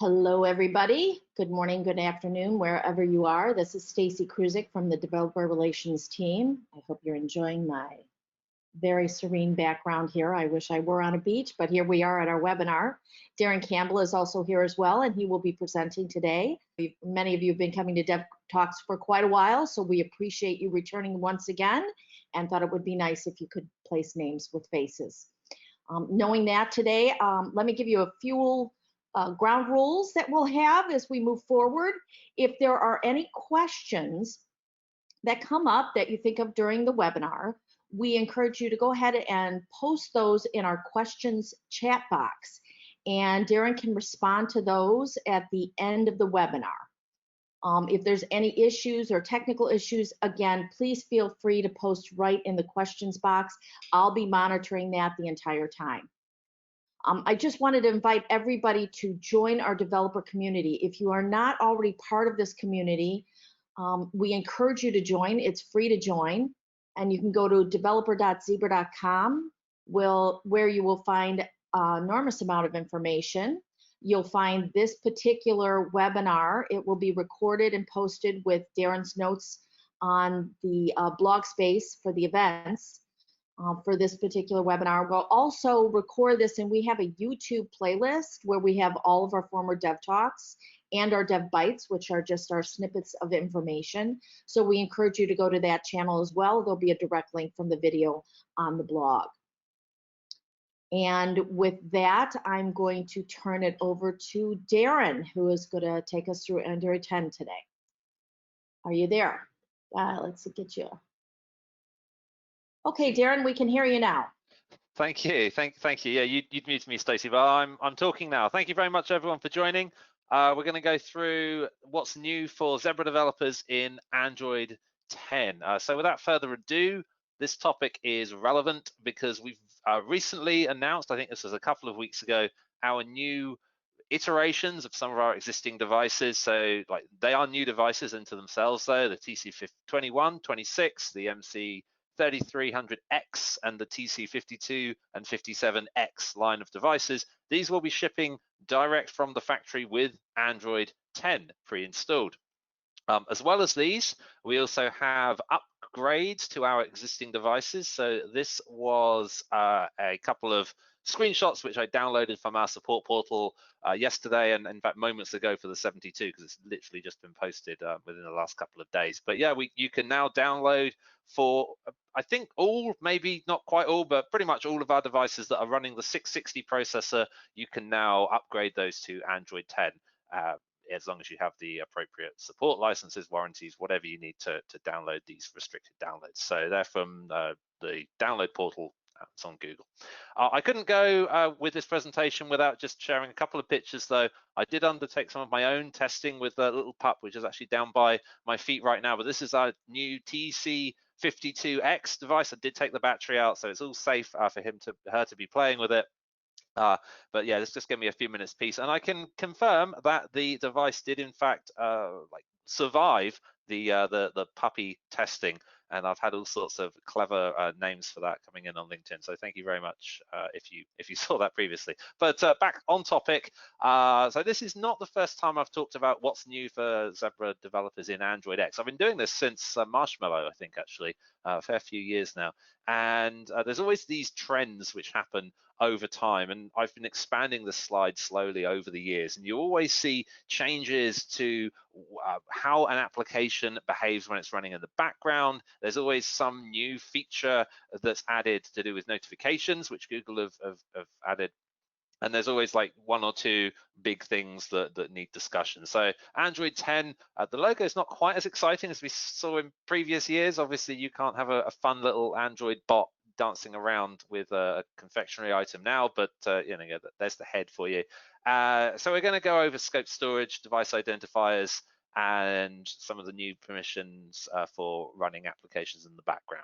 Hello, everybody. Good morning, good afternoon, wherever you are. This is Stacy Kruzik from the Developer Relations team. I hope you're enjoying my very serene background here. I wish I were on a beach, but here we are at our webinar. Darren Campbell is also here as well, and he will be presenting today. Many of you have been coming to DevTalks for quite a while, so we appreciate you returning once again and thought it would be nice if you could place names with faces. Knowing that today, let me give you a few ground rules that we'll have as we move forward. If there are any questions that come up that you think of during the webinar, we encourage you to go ahead and post those in our questions chat box. And Darren can respond to those at the end of the webinar. If there's any issues or technical issues, again, please feel free to post right in the questions box. I'll be monitoring that the entire time. I just wanted to invite everybody to join our developer community. If you are not already part of this community, we encourage you to join. It's free to join. And you can go to developer.zebra.com where you will find an enormous amount of information. You'll find this particular webinar. It will be recorded and posted with Darren's notes on the blog space for the events. For this particular webinar. We'll also record this, and we have a YouTube playlist where we have all of our former Dev Talks and our Dev Bites, which are just our snippets of information. So we encourage you to go to that channel as well. There'll be a direct link from the video on the blog. And with that, I'm going to turn it over to Darren, who is going to take us through Android 10 today. Are you there? Let's get you. Okay, Darren, we can hear you now. Thank you. Thank you. Yeah, you'd muted me, Stacey, but I'm talking now. Thank you very much, everyone, for joining. We're going to go through what's new for Zebra developers in Android 10. So without further ado, this topic is relevant because we've recently announced, I think this was a couple of weeks ago, our new iterations of some of our existing devices. So like they are new devices into themselves, though, the TC21, 26, the MC 3300X and the TC52 and 57X line of devices. These will be shipping direct from the factory with Android 10 pre-installed. As well as these, we also have upgrades to our existing devices. So this was a couple of screenshots which I downloaded from our support portal yesterday, and in fact moments ago for the 72, because it's literally just been posted within the last couple of days. But yeah, you can now download for I think all, maybe not quite all, but pretty much all of our devices that are running the 660 processor. You can now upgrade those to Android 10 as long as you have the appropriate support licenses, warranties, whatever you need to download these restricted downloads. So they're from the download portal. It's on Google. I couldn't go with this presentation without just sharing a couple of pictures, though. I did undertake some of my own testing with a little pup, which is actually down by my feet right now. But this is our new TC52X device. I did take the battery out, so it's all safe for her to be playing with it. But yeah, let's just give me a few minutes peace, and I can confirm that the device did in fact survive the puppy testing, and I've had all sorts of clever names for that coming in on LinkedIn. So thank you very much if you saw that previously. But back on topic. So this is not the first time I've talked about what's new for Zebra developers in Android X. I've been doing this since Marshmallow, I think, actually, a fair few years now. And there's always these trends which happen over time, and I've been expanding the slide slowly over the years, and you always see changes to how an application behaves when it's running in the background. There's always some new feature that's added to do with notifications, which Google have added. And there's always like one or two big things that need discussion. So Android 10, the logo is not quite as exciting as we saw in previous years. Obviously, you can't have a fun little Android bot dancing around with a confectionery item now, but you know, there's the head for you. So we're going to go over scope storage, device identifiers, and some of the new permissions for running applications in the background.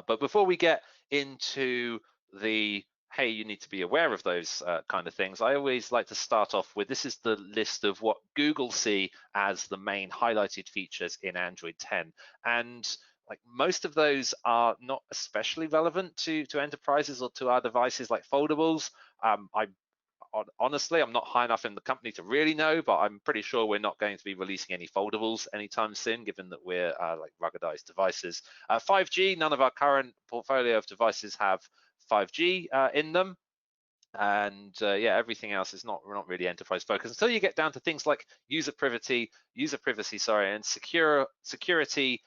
But before we get into the hey, you need to be aware of those kind of things, I always like to start off with, this is the list of what Google see as the main highlighted features in Android 10. And like most of those are not especially relevant to enterprises or to our devices, like foldables. honestly, I'm not high enough in the company to really know, but I'm pretty sure we're not going to be releasing any foldables anytime soon, given that we're like ruggedized devices. 5G, none of our current portfolio of devices have 5G in them. And yeah, everything else is not really enterprise focused until you get down to things like user privacy, and security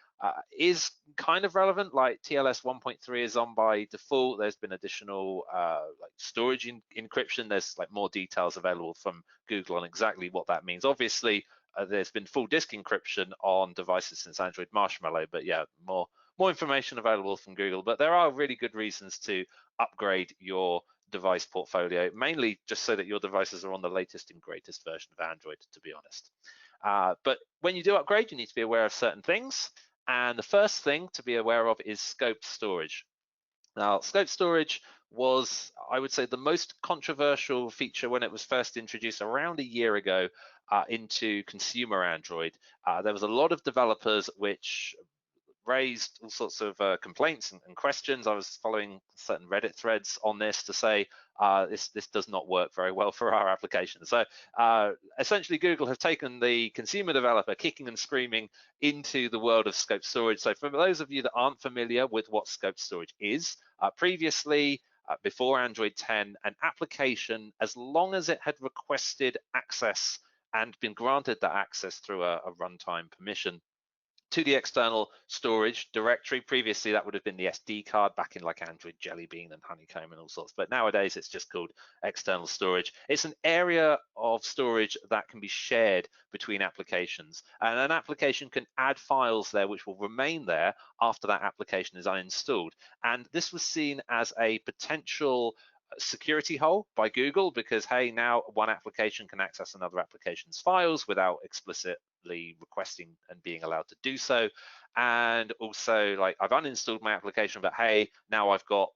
is kind of relevant. Like TLS 1.3 is on by default. There's been additional like storage encryption. There's like more details available from Google on exactly what that means. Obviously, there's been full disk encryption on devices since Android Marshmallow, but yeah, more information available from Google. But there are really good reasons to upgrade your device portfolio, mainly just so that your devices are on the latest and greatest version of Android, to be honest. But when you do upgrade, you need to be aware of certain things. And the first thing to be aware of is scoped storage. Now, scoped storage was, I would say, the most controversial feature when it was first introduced around a year ago into consumer Android. There was a lot of developers which raised all sorts of complaints and questions. I was following certain Reddit threads on this to say this does not work very well for our application. So essentially, Google have taken the consumer developer kicking and screaming into the world of scoped storage. So for those of you that aren't familiar with what scoped storage is, previously, before Android 10, an application, as long as it had requested access and been granted that access through a runtime permission to the external storage directory. Previously, that would have been the SD card back in like Android Jelly Bean and Honeycomb and all sorts. But nowadays, it's just called external storage. It's an area of storage that can be shared between applications. And an application can add files there which will remain there after that application is uninstalled. And this was seen as a potential security hole by Google because, hey, now one application can access another application's files without explicitly requesting and being allowed to do so. And also, like, I've uninstalled my application, but hey, now I've got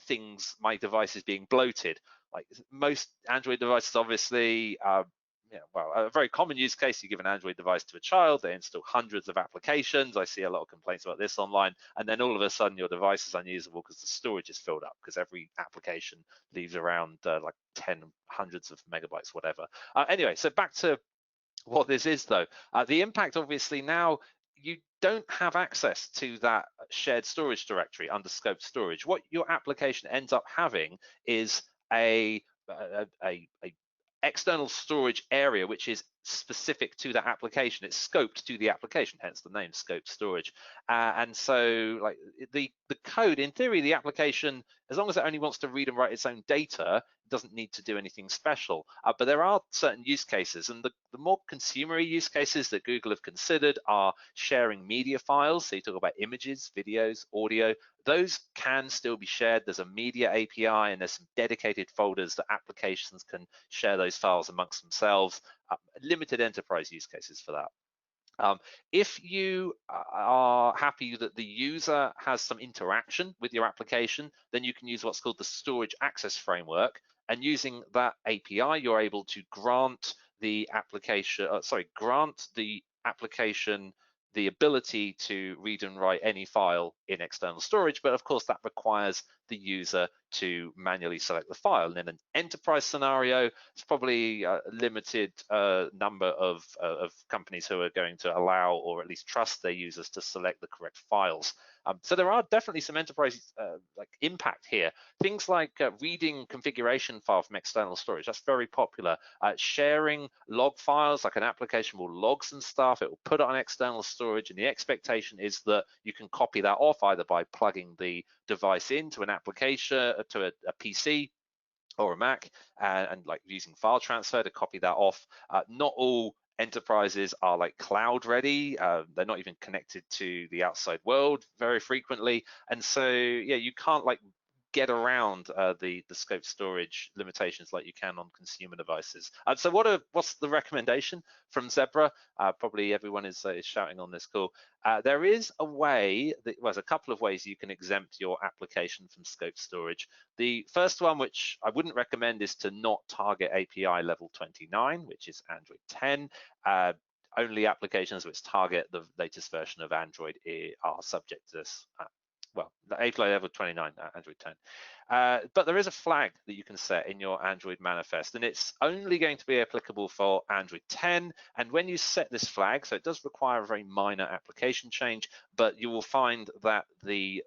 things, my device is being bloated. Like most Android devices, obviously, well, a very common use case, you give an Android device to a child, they install hundreds of applications. I see a lot of complaints about this online, and then all of a sudden your device is unusable because the storage is filled up because every application leaves around like 10 hundreds of megabytes, whatever. Anyway, so back to what this is though. The impact, obviously, now you don't have access to that shared storage directory under scoped storage. What your application ends up having is a external storage area which is specific to that application. It's scoped to the application, hence the name scoped storage. And so like the code, in theory, the application, as long as it only wants to read and write its own data, doesn't need to do anything special. But there are certain use cases, and the more consumer use cases that Google have considered are sharing media files. So you talk about images, videos, audio. Those can still be shared. There's a media API, and there's some dedicated folders that applications can share those files amongst themselves. Limited enterprise use cases for that. If you are happy that the user has some interaction with your application, then you can use what's called the Storage Access Framework. And using that API, you're able to grant the application, the ability to read and write any file in external storage. But of course, that requires the user to manually select the file. And in an enterprise scenario, it's probably a limited number of companies who are going to allow or at least trust their users to select the correct files. So there are definitely some enterprise like impact here. Things like reading configuration file from external storage, that's very popular. Sharing log files, like an application will log some stuff, it will put it on external storage, and the expectation is that you can copy that off either by plugging the device into an application, to a PC or a Mac, and like using file transfer to copy that off. Not all enterprises are like cloud ready. They're not even connected to the outside world very frequently. And so, yeah, you can't like get around the scope storage limitations like you can on consumer devices. So what's the recommendation from Zebra? Probably everyone is shouting on this call. There is a way, there's a couple of ways you can exempt your application from scope storage. The first one, which I wouldn't recommend, is to not target API level 29, which is Android 10. Only applications which target the latest version of Android are subject to this well, the API level 29, Android 10. But there is a flag that you can set in your Android manifest, and it's only going to be applicable for Android 10. And when you set this flag, so it does require a very minor application change, but you will find that the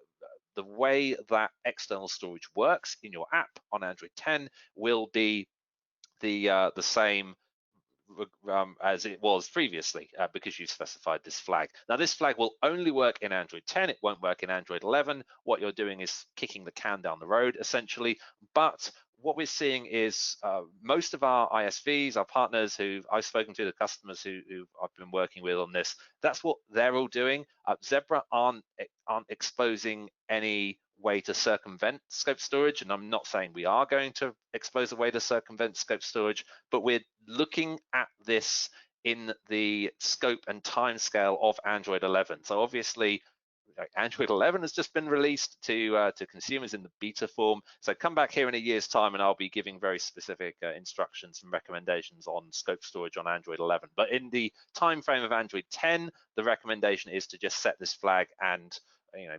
way that external storage works in your app on Android 10 will be the same as it was previously because you've specified this flag. Now this flag will only work in Android 10, it won't work in Android 11. What you're doing is kicking the can down the road essentially, but what we're seeing is most of our ISVs, our partners who I've spoken to, the customers who I've been working with on this, that's what they're all doing. Zebra aren't exposing any way to circumvent scope storage, and I'm not saying we are going to expose a way to circumvent scope storage, but we're looking at this in the scope and timescale of Android 11. So obviously Android 11 has just been released to consumers in the beta form. So come back here in a year's time and I'll be giving very specific instructions and recommendations on scope storage on Android 11. But in the time frame of Android 10, the recommendation is to just set this flag and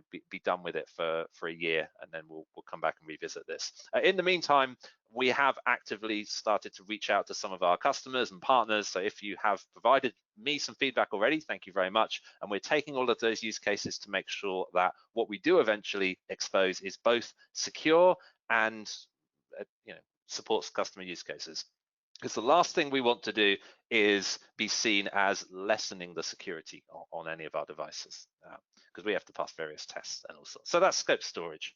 be done with it for a year, and then we'll come back and revisit this. In the meantime, we have actively started to reach out to some of our customers and partners. So if you have provided me some feedback already, thank you very much. And we're taking all of those use cases to make sure that what we do eventually expose is both secure and supports customer use cases. Because the last thing we want to do is be seen as lessening the security on any of our devices, because we have to pass various tests and all sorts. So that's scope storage.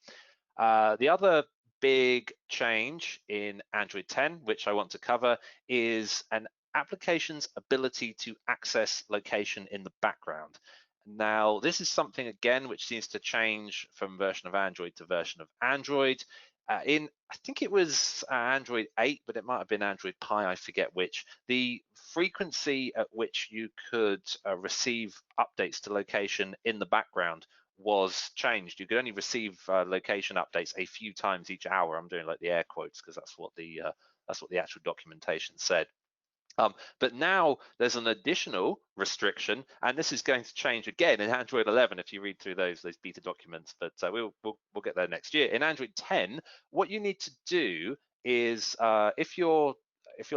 The other big change in Android 10, which I want to cover, is an application's ability to access location in the background. Now, this is something, again, which seems to change from version of Android to version of Android. I think it was Android 8, but it might have been Android Pie, I forget which. The frequency at which you could receive updates to location in the background was changed. You could only receive location updates a few times each hour. I'm doing like the air quotes because that's what the actual documentation said. But now there's an additional restriction, and this is going to change again in Android 11 if you read through those beta documents, but we'll get there next year. In Android 10, what you need to do is if you're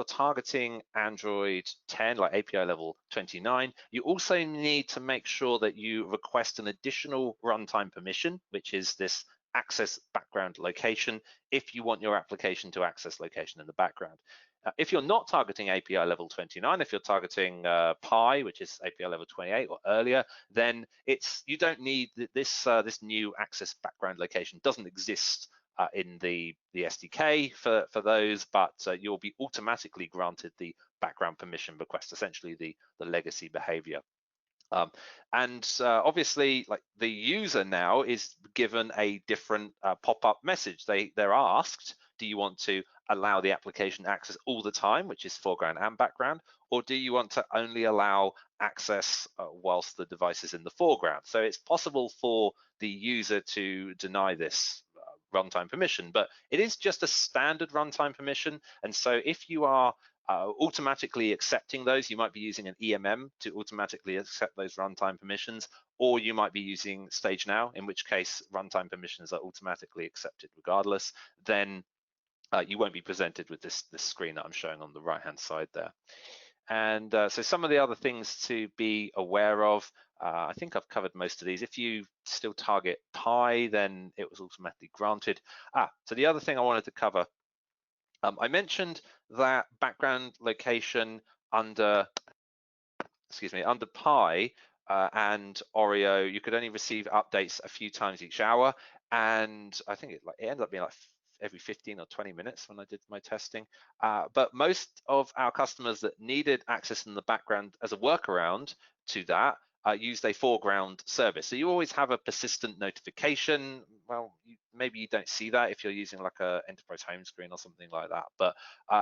targeting Android 10, like API level 29, you also need to make sure that you request an additional runtime permission, which is this access background location, if you want your application to access location in the background. If you're not targeting API level 29, if you're targeting Pi, which is API level 28 or earlier, then you don't need this new access background location. Doesn't exist in the SDK for those, but you'll be automatically granted the background permission request, essentially the legacy behavior. And obviously, like the user now is given a different pop-up message. They're asked, do you want to allow the application access all the time, which is foreground and background, or do you want to only allow access whilst the device is in the foreground? So it's possible for the user to deny this runtime permission, but it is just a standard runtime permission. And so if you are automatically accepting those, you might be using an EMM to automatically accept those runtime permissions, or you might be using Stage Now, in which case runtime permissions are automatically accepted regardless. Then you won't be presented with this screen that I'm showing on the right-hand side there. And so some of the other things to be aware of, I think I've covered most of these. If you still target Pi, then it was automatically granted. So the other thing I wanted to cover, I mentioned that background location under Pi and Oreo, you could only receive updates a few times each hour, and I think it ended up being like every 15 or 20 minutes when I did my testing. But most of our customers that needed access in the background as a workaround to that used a foreground service. So you always have a persistent notification. Well, maybe you don't see that if you're using like a enterprise home screen or something like that. But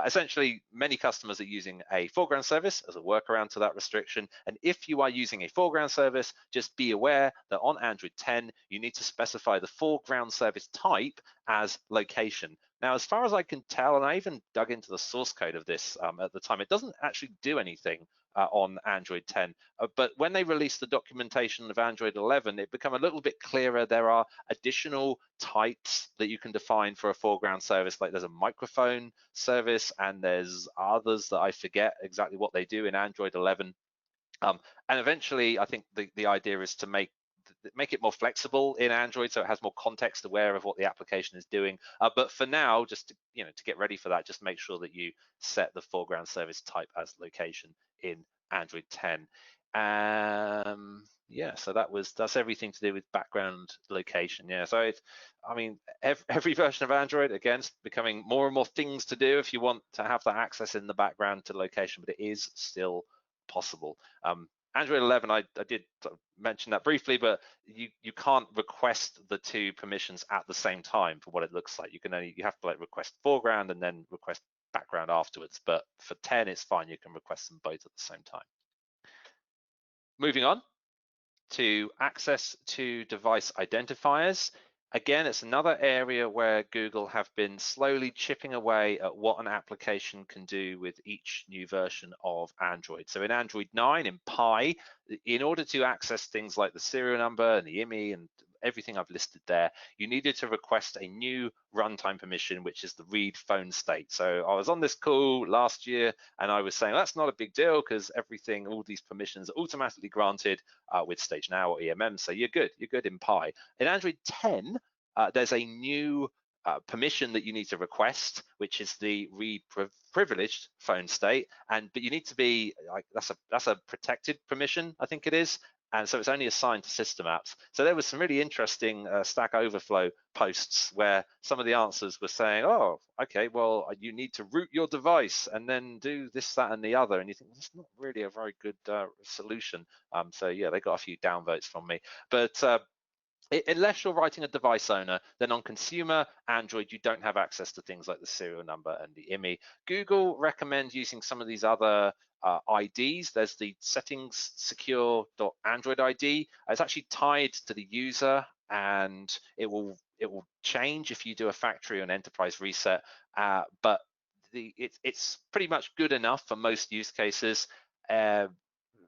essentially, many customers are using a foreground service as a workaround to that restriction. And if you are using a foreground service, just be aware that on Android 10, you need to specify the foreground service type as location, Now, as far as I can tell, and I even dug into the source code of this at the time, it doesn't actually do anything on Android 10. But when they released the documentation of Android 11, it became a little bit clearer. There are additional types that you can define for a foreground service, like there's a microphone service, and there's others that I forget exactly what they do in Android 11. And eventually, I think the idea is to make it more flexible in Android, so it has more context aware of what the application is doing. But for now, just to get ready for that, just make sure that you set the foreground service type as location in Android 10. Yeah, so that's everything to do with background location. Yeah, so I mean, every version of Android, again, is becoming more and more things to do if you want to have that access in the background to location, but it is still possible. Android 11, I did mention that briefly, but you can't request the two permissions at the same time for what it looks like. You have to like request foreground and then request background afterwards. But for 10, it's fine. You can request them both at the same time. Moving on to access to device identifiers. Again, it's another area where Google have been slowly chipping away at what an application can do with each new version of Android. So in Android 9, in Pie, in order to access things like the serial number and the IMEI and everything I've listed there, you needed to request a new runtime permission, which is the read phone state. So I was on this call last year and I was saying that's not a big deal because all these permissions are automatically granted with Stage Now or EMM. So you're good in Pie. In Android 10, there's a new permission that you need to request, which is the read privileged phone state, but you need to be like that's a protected permission, I think it is, and so it's only assigned to system apps. So there was some really interesting Stack Overflow posts where some of the answers were saying, oh, okay, well, you need to root your device and then do this, that, and the other, and you think that's not really a very good solution. So yeah, they got a few downvotes from me, but unless you're writing a device owner, then on consumer Android, you don't have access to things like the serial number and the IMEI. Google recommends using some of these other IDs. There's the settings secure.android ID. It's actually tied to the user, and it will change if you do a factory or an enterprise reset. But it's pretty much good enough for most use cases.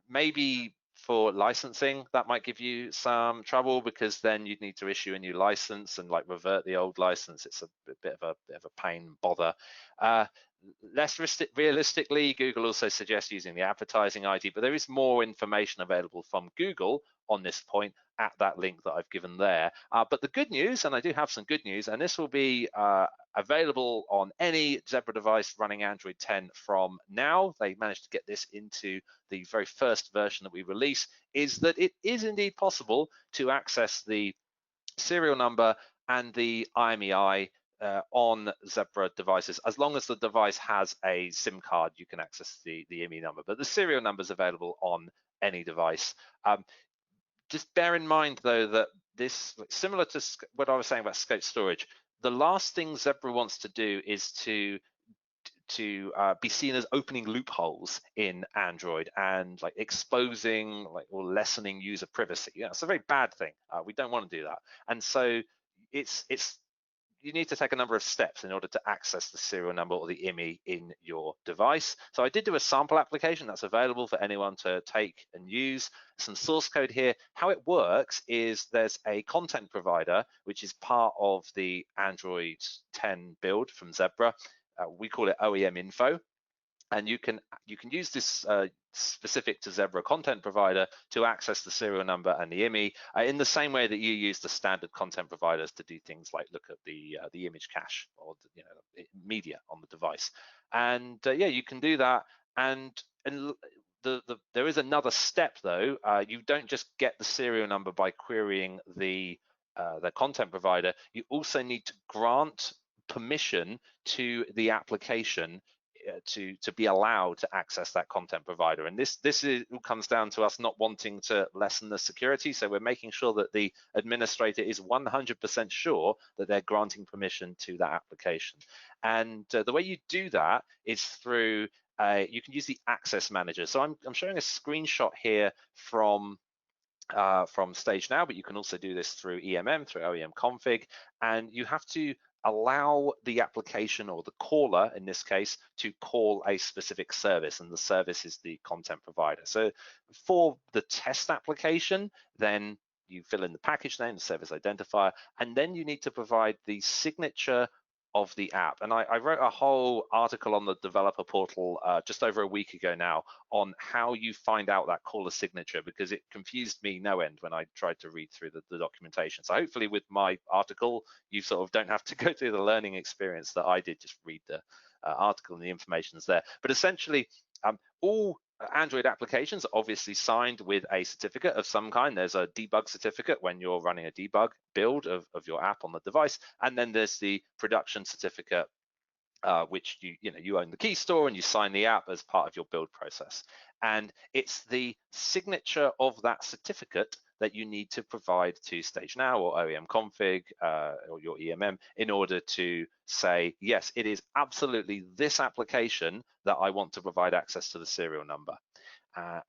Maybe for licensing, that might give you some trouble because then you'd need to issue a new license and like revert the old license. It's a bit of a pain bother. Less realistically, Google also suggests using the advertising ID, but there is more information available from Google on this point at that link that I've given there. But the good news, and I do have some good news, and this will be available on any Zebra device running Android 10 from now. They managed to get this into the very first version that we release, is that it is indeed possible to access the serial number and the IMEI on Zebra devices. As long as the device has a SIM card, you can access the IMEI number, but the serial number is available on any device. Just bear in mind though that this, similar to what I was saying about scope storage, the last thing Zebra wants to do is to be seen as opening loopholes in Android and like exposing or lessening user privacy. Yeah, it's a very bad thing. We don't want to do that. And so you need to take a number of steps in order to access the serial number or the IMEI in your device. So I did do a sample application that's available for anyone to take and use. Some source code here. How it works is there's a content provider, which is part of the Android 10 build from Zebra. We call it OEM info. And you can use this specific to Zebra content provider to access the serial number and the IMEI in the same way that you use the standard content providers to do things like look at the image cache or media on the device. And yeah, you can do that. And there is another step though. You don't just get the serial number by querying the content provider. You also need to grant permission to the application to be allowed to access that content provider. And this comes down to us not wanting to lessen the security. So we're making sure that the administrator is 100% sure that they're granting permission to that application. And the way you do that is through, you can use the access manager. So I'm showing a screenshot here from Stage Now, but you can also do this through EMM, through OEM config, and you have to allow the application, or the caller in this case, to call a specific service, and the service is the content provider. So for the test application, then you fill in the package name, the service identifier, and then you need to provide the signature of the app. And I wrote a whole article on the developer portal just over a week ago now on how you find out that caller signature, because it confused me no end when I tried to read through the documentation. So hopefully with my article, you sort of don't have to go through the learning experience that I did, just read the article and the information is there. But essentially, all Android applications are obviously signed with a certificate of some kind. There's a debug certificate when you're running a debug build of your app on the device, and then there's the production certificate, which you own the key store and you sign the app as part of your build process. And it's the signature of that certificate that you need to provide to StageNow or OEM config or your EMM in order to say, yes, it is absolutely this application that I want to provide access to the serial number.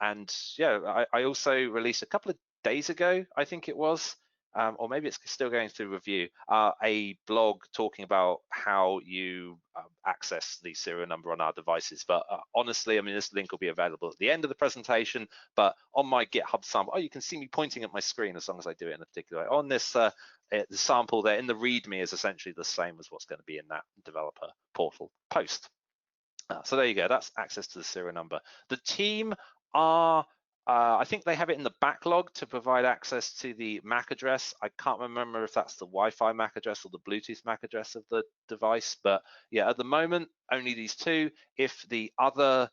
And yeah, I also released a couple of days ago, I think it was, or maybe it's still going through review, a blog talking about how you access the serial number on our devices. But honestly, I mean, this link will be available at the end of the presentation, but on my GitHub sample, you can see me pointing at my screen as long as I do it in a particular way. On this the sample there in the README is essentially the same as what's going to be in that developer portal post. So there you go, that's access to the serial number. The team are, I think they have it in the backlog to provide access to the MAC address. I can't remember if that's the Wi-Fi MAC address or the Bluetooth MAC address of the device, but yeah, at the moment, only these two. If the other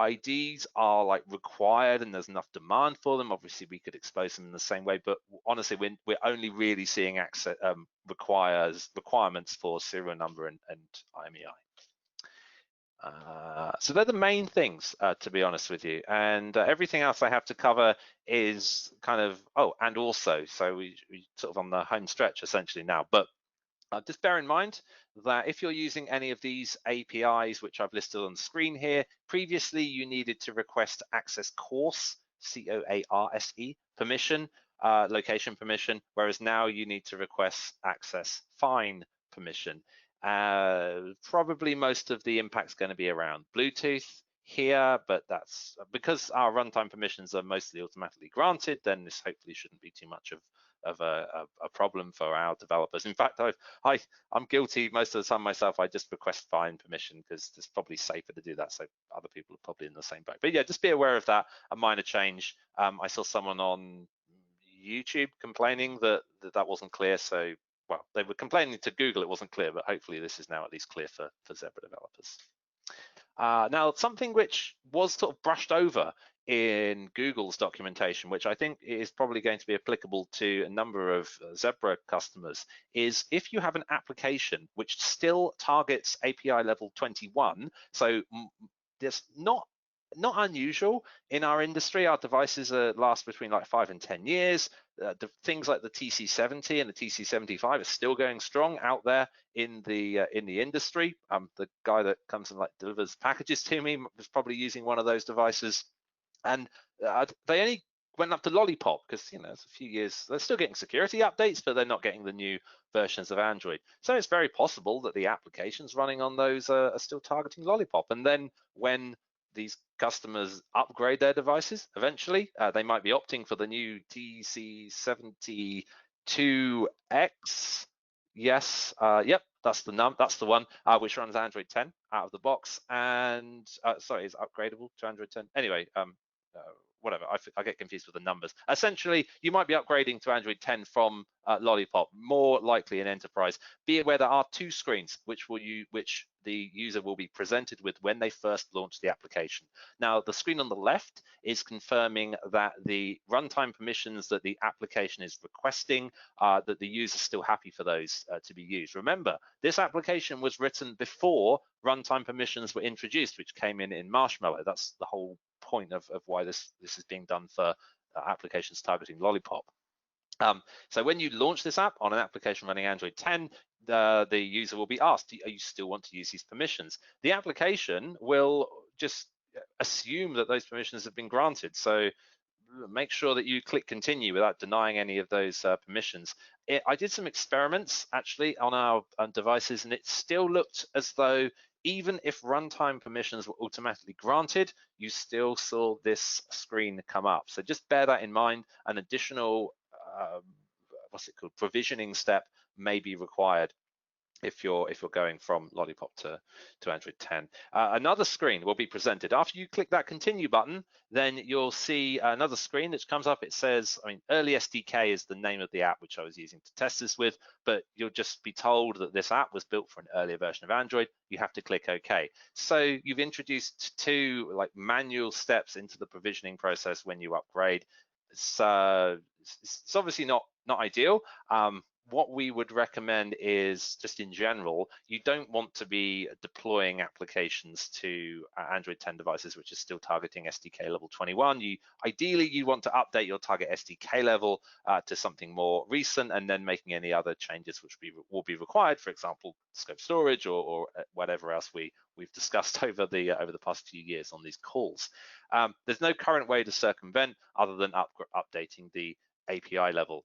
IDs are like required and there's enough demand for them, obviously we could expose them in the same way, but honestly, we're only really seeing access requirements for serial number and IMEI. So they're the main things, to be honest with you, and everything else I have to cover is kind of, and also, so we sort of on the home stretch essentially now, but just bear in mind that if you're using any of these APIs, which I've listed on the screen here, previously you needed to request access coarse, C-O-A-R-S-E, permission, location permission, whereas now you need to request access fine permission. Probably most of the impact's going to be around Bluetooth here, but that's because our runtime permissions are mostly automatically granted, then this hopefully shouldn't be too much of a problem for our developers. In fact, I'm guilty most of the time myself. I just request fine permission because it's probably safer to do that, so other people are probably in the same boat. But yeah, just be aware of that, a minor change. I saw someone on YouTube complaining that wasn't clear, so well, they were complaining to Google it wasn't clear, but hopefully this is now at least clear for Zebra developers. Now, something which was sort of brushed over in Google's documentation, which I think is probably going to be applicable to a number of Zebra customers, is if you have an application which still targets API level 21, so there's not unusual in our industry. Our devices last between like 5 and 10 years. Things like the TC70 and the TC75 are still going strong out there in the industry. The guy that comes and like delivers packages to me was probably using one of those devices, and they only went up to Lollipop because it's a few years. They're still getting security updates, but they're not getting the new versions of Android. So it's very possible that the applications running on those are still targeting Lollipop, and then when these customers upgrade their devices eventually, they might be opting for the new TC72X. Yes, yep, that's the one, which runs Android 10 out of the box, and sorry, is upgradable to Android 10. Anyway, whatever, I get confused with the numbers. Essentially, you might be upgrading to Android 10 from Lollipop, more likely in enterprise. Be aware there are two screens which the user will be presented with when they first launch the application. Now, the screen on the left is confirming that the runtime permissions that the application is requesting, that the user is still happy for those to be used. Remember, this application was written before runtime permissions were introduced, which came in Marshmallow. That's the whole point of why this is being done for applications targeting Lollipop. So when you launch this app on an application running Android 10, the user will be asked, do you still want to use these permissions? The application will just assume that those permissions have been granted. So make sure that you click continue without denying any of those permissions. I did some experiments actually on our devices, and it still looked as though even if runtime permissions were automatically granted, you still saw this screen come up. So just bear that in mind. An additional what's it called, provisioning step may be required if you're going from Lollipop to Android 10. Another screen will be presented. After you click that continue button, then you'll see another screen that comes up. It says, Early SDK is the name of the app which I was using to test this with, but you'll just be told that this app was built for an earlier version of Android. You have to click OK. So you've introduced two manual steps into the provisioning process when you upgrade. It's obviously not ideal. What we would recommend is, just in general, you don't want to be deploying applications to Android 10 devices which are still targeting SDK level 21. Ideally you want to update your target SDK level to something more recent, and then making any other changes which will be required, for example, scope storage or whatever else we've discussed over the past few years on these calls. There's no current way to circumvent other than updating the API level.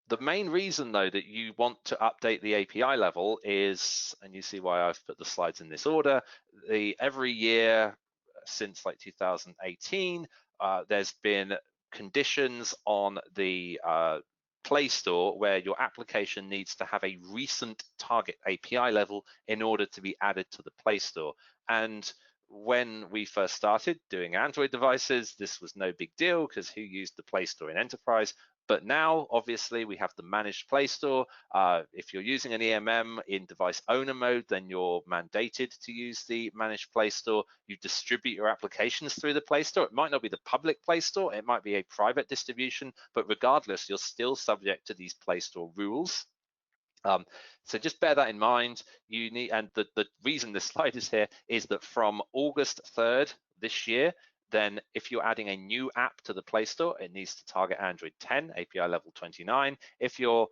The main reason, though, that you want to update the API level is, and you see why I've put the slides in this order, every year since 2018, there's been conditions on the Play Store where your application needs to have a recent target API level in order to be added to the Play Store. And when we first started doing Android devices, this was no big deal because who used the Play Store in enterprise? But now, obviously, we have the managed Play Store. If you're using an EMM in device owner mode, then you're mandated to use the managed Play Store. You distribute your applications through the Play Store. It might not be the public Play Store. It might be a private distribution. But regardless, you're still subject to these Play Store rules. So just bear that in mind. And the reason this slide is here is that from August 3rd this year, then if you're adding a new app to the Play Store, it needs to target Android 10, API level 29. If you're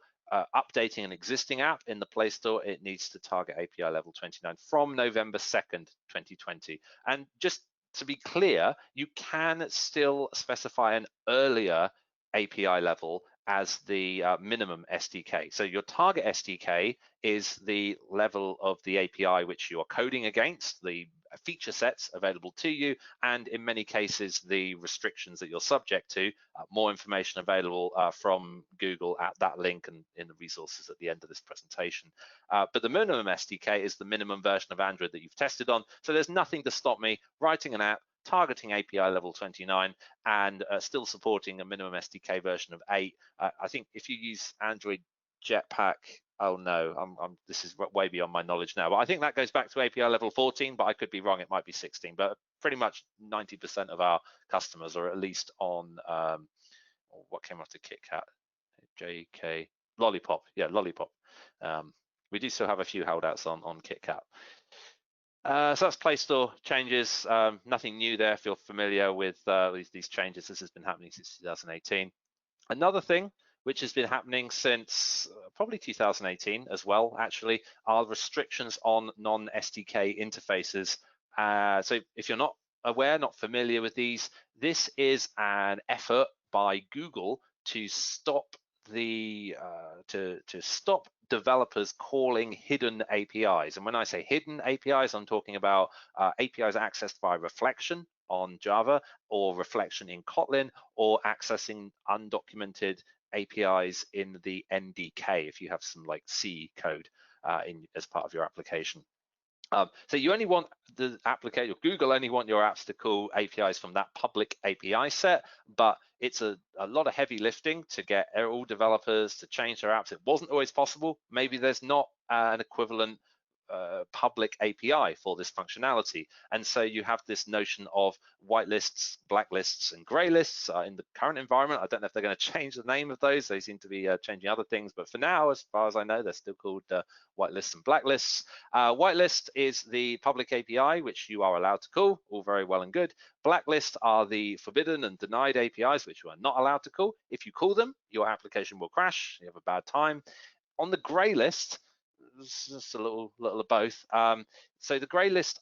updating an existing app in the Play Store, it needs to target API level 29 from November 2nd, 2020. And just to be clear, you can still specify an earlier API level as the minimum SDK. So your target SDK is the level of the API which you are coding against, the feature sets available to you, and in many cases the restrictions that you're subject to. More information available from Google at that link and in the resources at the end of this presentation. But the minimum SDK is the minimum version of Android that you've tested on. So there's nothing to stop me writing an app targeting API level 29 and still supporting a minimum SDK version of 8. I think if you use Android Jetpack, oh no, this is way beyond my knowledge now, but I think that goes back to API level 14, but I could be wrong, it might be 16, but pretty much 90% of our customers are at least on what came after KitKat, JK, Lollipop, yeah, Lollipop. We do still have a few holdouts on KitKat. So that's Play Store changes, nothing new there if you're familiar with these changes. This has been happening since 2018. Another thing which has been happening since probably 2018 as well, actually, are restrictions on non-SDK interfaces. So if you're not aware, not familiar with these, this is an effort by Google to stop stop developers calling hidden APIs. And when I say hidden APIs, I'm talking about APIs accessed by reflection on Java or reflection in Kotlin, or accessing undocumented APIs in the NDK if you have some C code as part of your application. So you only want the application, Google only want your apps to call APIs from that public API set, but it's a lot of heavy lifting to get all developers to change their apps. It wasn't always possible. Maybe there's not an equivalent public API for this functionality. And so you have this notion of whitelists, blacklists, and grey lists in the current environment. I don't know if they're going to change the name of those. They seem to be changing other things. But for now, as far as I know, they're still called whitelists and blacklists. Whitelist is the public API, which you are allowed to call, all very well and good. Blacklist are the forbidden and denied APIs, which you are not allowed to call. If you call them, your application will crash. You have a bad time. On the grey list, it's just a little of both. So the grey list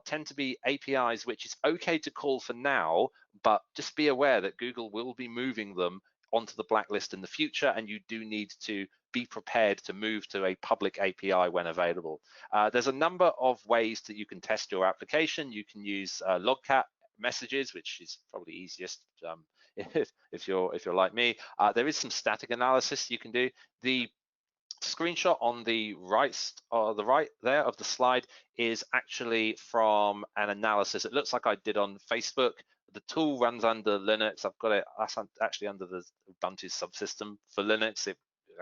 tend to be APIs which is okay to call for now, but just be aware that Google will be moving them onto the blacklist in the future, and you do need to be prepared to move to a public API when available. There's a number of ways that you can test your application. You can use logcat messages, which is probably easiest if you're like me. There is some static analysis you can do. The screenshot on the right there of the slide is actually from an analysis. It looks like I did on Facebook. The tool runs under Linux. I've got it actually under the Ubuntu subsystem for Linux.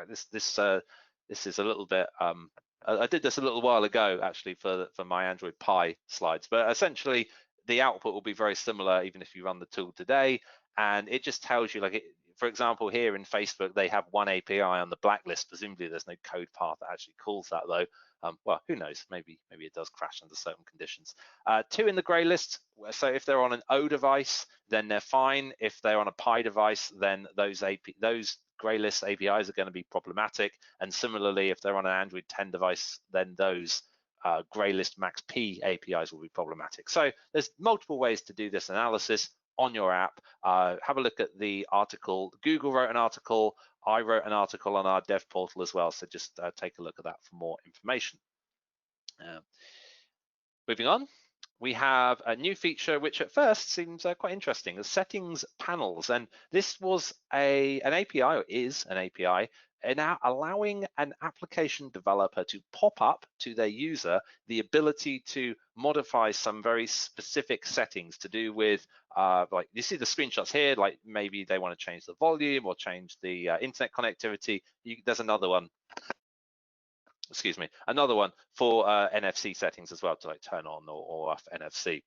This is a little bit. I did this a little while ago actually for my Android Pie slides, but essentially the output will be very similar even if you run the tool today, and it just tells you, like, for example, here in Facebook, they have one API on the blacklist. Presumably there's no code path that actually calls that though. Well, who knows? Maybe it does crash under certain conditions. 2 in the grey list. So if they're on an O device, then they're fine. If they're on a Pi device, then those grey list APIs are going to be problematic. And similarly, if they're on an Android 10 device, then those grey list Max P APIs will be problematic. So there's multiple ways to do this analysis on your app. Have a look at the article. Google wrote an article. I wrote an article on our dev portal as well. So just take a look at that for more information. Moving on, we have a new feature which at first seems quite interesting, the settings panels. And this was an API, or is an API, now allowing an application developer to pop up to their user the ability to modify some very specific settings to do with, like you see the screenshots here, like maybe they want to change the volume or change the internet connectivity. There's another one. Excuse me, another one for NFC settings as well, to like turn on or off NFC.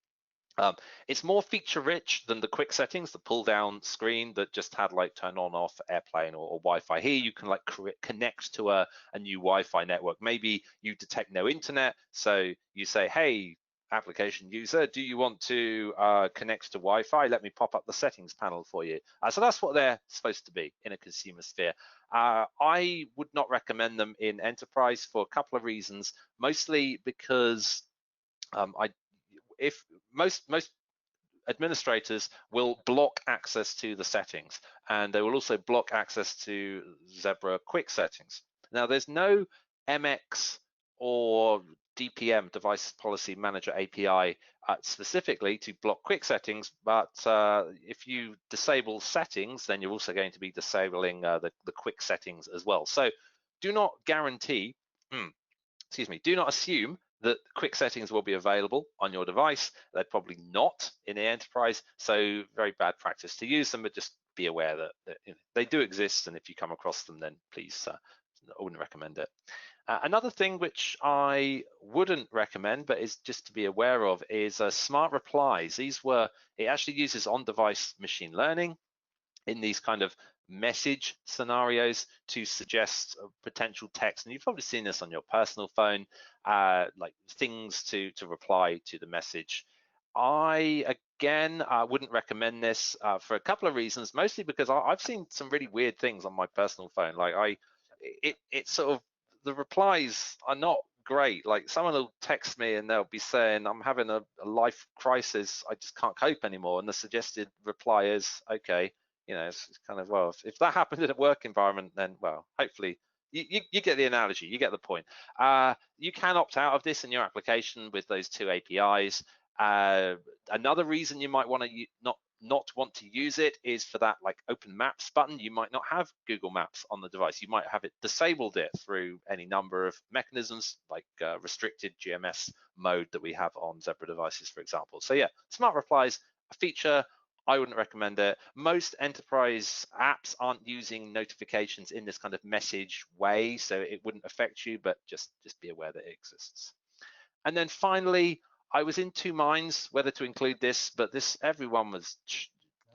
It's more feature rich than the quick settings, the pull down screen that just had like turn on off airplane or Wi-Fi. Here you can like connect to a new Wi-Fi network. Maybe you detect no internet, so you say, hey, application user, do you want to connect to Wi-Fi? Let me pop up the settings panel for you. So that's what they're supposed to be in a consumer sphere. I would not recommend them in enterprise for a couple of reasons, mostly because if most administrators will block access to the settings, and they will also block access to Zebra quick settings. Now there's no MX or DPM, Device Policy Manager API, specifically to block quick settings, but if you disable settings, then you're also going to be disabling the quick settings as well. So do not guarantee, do not assume that quick settings will be available on your device. They're probably not in the enterprise, so very bad practice to use them, but just be aware that they do exist, and if you come across them, then please, I wouldn't recommend it. Another thing which I wouldn't recommend, but is just to be aware of, is smart replies. It actually uses on-device machine learning in these kind of message scenarios to suggest potential text, and you've probably seen this on your personal phone, like things to reply to the message. I again wouldn't recommend this for a couple of reasons, mostly because I've seen some really weird things on my personal phone. Like it's sort of, the replies are not great. Like someone will text me and they'll be saying, I'm having a life crisis, I just can't cope anymore, and the suggested reply is, okay, it's kind of, well, if that happened in a work environment, then, well, hopefully you get the analogy, you get the point. You can opt out of this in your application with those 2 APIs. Another reason you might want to not want to use it is for that like Open Maps button. You might not have Google Maps on the device. You might have it disabled it through any number of mechanisms, like restricted GMS mode that we have on Zebra devices, for example. So yeah, smart replies, a feature. I wouldn't recommend it. Most enterprise apps aren't using notifications in this kind of message way, so it wouldn't affect you, but just be aware that it exists. And then finally, I was in 2 minds whether to include this, but everyone was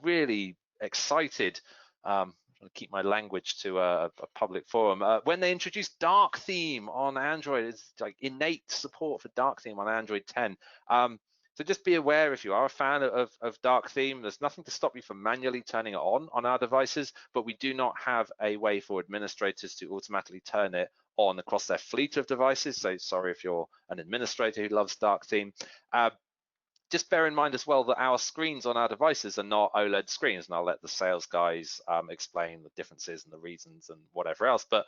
really excited. I'm trying to keep my language to a public forum. When they introduced dark theme on Android, it's like innate support for dark theme on Android 10. So just be aware, if you are a fan of dark theme, there's nothing to stop you from manually turning it on our devices, but we do not have a way for administrators to automatically turn it on across their fleet of devices. So sorry if you're an administrator who loves dark theme. Just bear in mind as well that our screens on our devices are not OLED screens, and I'll let the sales guys explain the differences and the reasons and whatever else. But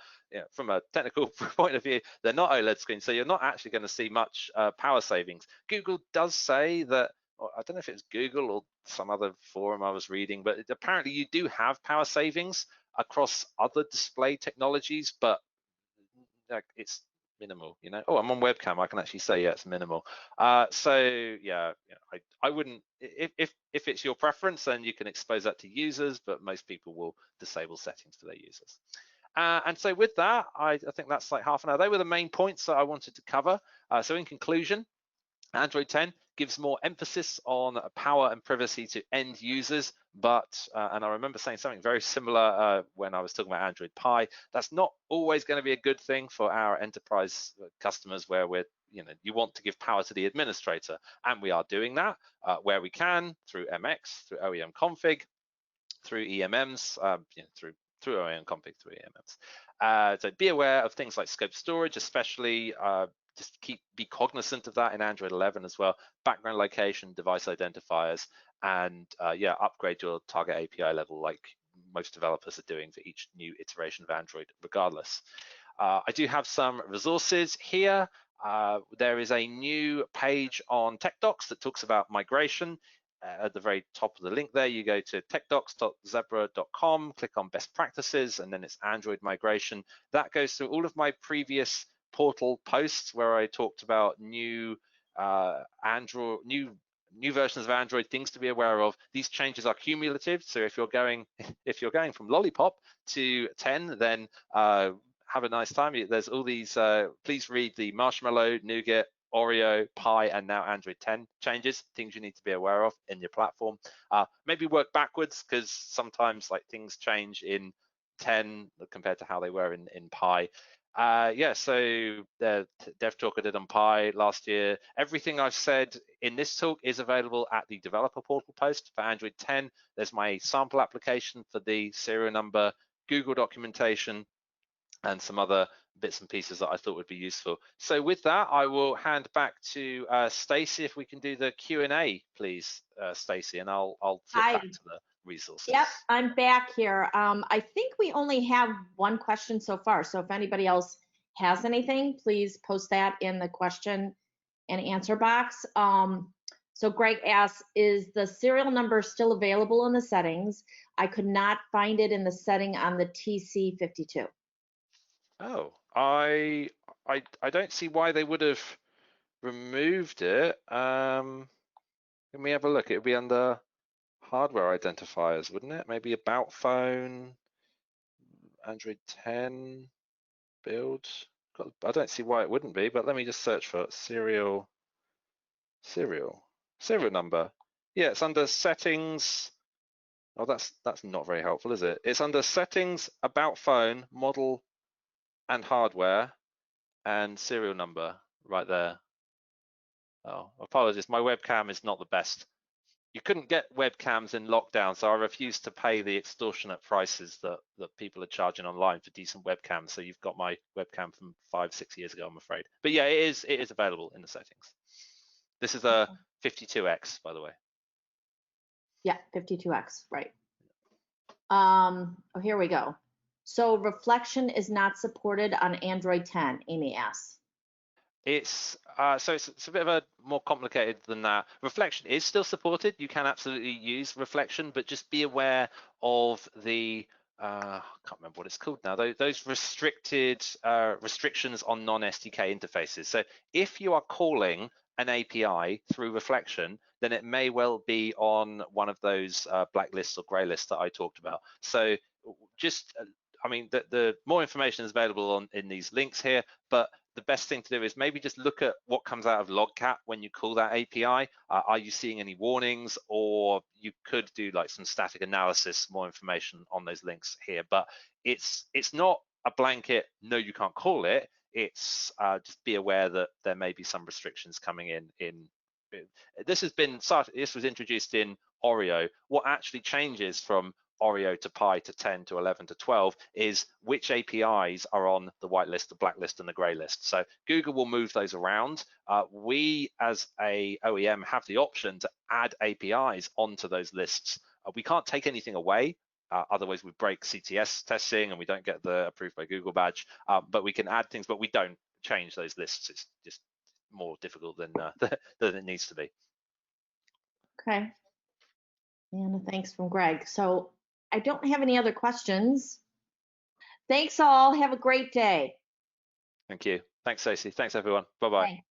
from a technical point of view, they're not OLED screens, so you're not actually going to see much power savings. Google does say that, I don't know if it's Google or some other forum I was reading, but apparently you do have power savings across other display technologies, but it's minimal, Oh, I'm on webcam, I can actually say, yeah, it's minimal. So yeah, I wouldn't, if it's your preference, then you can expose that to users, but most people will disable settings for their users. And so with that, I think that's like half an hour. They were the main points that I wanted to cover. So in conclusion, Android 10 gives more emphasis on power and privacy to end users, but, and I remember saying something very similar when I was talking about Android Pie, that's not always going to be a good thing for our enterprise customers where you want to give power to the administrator, and we are doing that where we can through MX, through OEM config, through EMMs, through OEM config, through EMMs. So be aware of things like scope storage, especially just be cognizant of that in Android 11 as well. Background location, device identifiers, and upgrade your target API level like most developers are doing for each new iteration of Android regardless. I do have some resources here. There is a new page on TechDocs that talks about migration. At the very top of the link there, you go to techdocs.zebra.com, click on best practices, and then it's Android migration. That goes through all of my previous portal posts where I talked about new new versions of Android, things to be aware of. These changes are cumulative, so if you're going from Lollipop to 10, then have a nice time. There's all these, please read the Marshmallow, Nougat, Oreo, Pie, and now Android 10 changes, things you need to be aware of in your platform. Maybe work backwards, because sometimes like things change in 10 compared to how they were in Pie. So the DevTalk I did on Pie last year. Everything I've said in this talk is available at the developer portal post for Android 10. There's my sample application for the serial number, Google documentation, and some other bits and pieces that I thought would be useful. So with that, I will hand back to Stacey. If we can do the Q&A, please, Stacey, and I'll flip back to the resources. Yep, I'm back here. I think we only have one question so far. So if anybody else has anything, please post that in the question and answer box. So Greg asks, is the serial number still available in the settings? I could not find it in the setting on the TC52. Oh, I don't see why they would have removed it. Let me have a look. It would be under hardware identifiers, wouldn't it? Maybe about phone, Android 10 build. I don't see why it wouldn't be, but let me just search for serial number. Yeah, it's under settings. Oh, that's not very helpful, is it? It's under settings, about phone, model, and hardware, and serial number right there. Oh, apologies, my webcam is not the best. You couldn't get webcams in lockdown, so I refused to pay the extortionate prices that people are charging online for decent webcams. So you've got my webcam from 5-6 years ago, I'm afraid. But yeah, it is available in the settings. This is a 52X, by the way. Yeah, 52X, right. Oh, here we go. So reflection is not supported on Android 10, Amy asks. It's it's a bit of a more complicated than that. Reflection is still supported. You can absolutely use reflection, but just be aware of the I can't remember what it's called now. Those restrictions on non-SDK interfaces. So if you are calling an API through reflection, then it may well be on one of those black lists or grey lists that I talked about. So just, I mean, the more information is available in these links here, but the best thing to do is maybe just look at what comes out of logcat when you call that API. Are you seeing any warnings? Or you could do like some static analysis, more information on those links here. But it's not a blanket, no, you can't call it. It's just be aware that there may be some restrictions coming in. This was introduced in Oreo. What actually changes from Oreo to Pi to 10 to 11 to 12 is which APIs are on the whitelist, the blacklist, and the grey list. So Google will move those around. We as a OEM have the option to add APIs onto those lists. We can't take anything away. Otherwise, we break CTS testing and we don't get the approved by Google badge. But we can add things, but we don't change those lists. It's just more difficult than than it needs to be. Okay. And thanks from Greg. So I don't have any other questions. Thanks all. Have a great day. Thank you. Thanks, Stacey. Thanks, everyone. Bye-bye. Thanks.